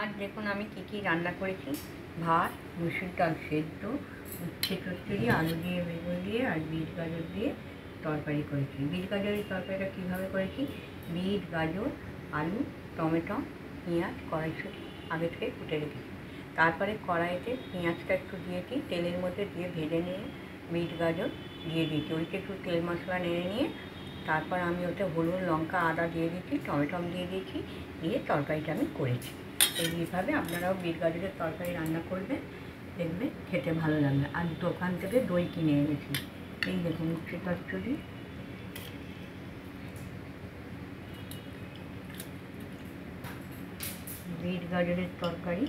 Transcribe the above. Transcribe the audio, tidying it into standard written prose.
আজ দেখুন আমি কী রান্না করেছি। ভাত, মুসুর ডাল সেদ্ধ, উচ্ছে চচ্চড়ি, আলু দিয়ে বেগুন দিয়ে আর বিট গাজর দিয়ে তরকারি করেছি। বিট গাজরের তরকারিটা কীভাবে করেছি, বিট গাজর আলু টমেটো পেঁয়াজ কড়াইশুঁটি আগে থেকে কুটে রেখেছি। তারপরে কড়াইতে পেঁয়াজটা একটু দিয়েছি, তেলের মধ্যে দিয়ে ভেজে নিয়ে বিট গাজর দিয়ে দিয়েছি। ওইটা একটু তেল মশলা নেড়ে নিয়ে তারপর আমি ওতে হলুদ লঙ্কা আদা দিয়ে দিয়েছি, টমেটো দিয়ে দিয়েছি, দিয়ে তরকারিটা আমি করেছি। এইভাবে আপনারাও বিট গাজরের তরকারি রান্না করবেন, দেখবেন খেতে ভালো লাগবে। আর দোকান থেকে দই কিনে এনেছি। এই দেখুন উচ্ছে চচ্চড়ি, বিট গাজরের তরকারি।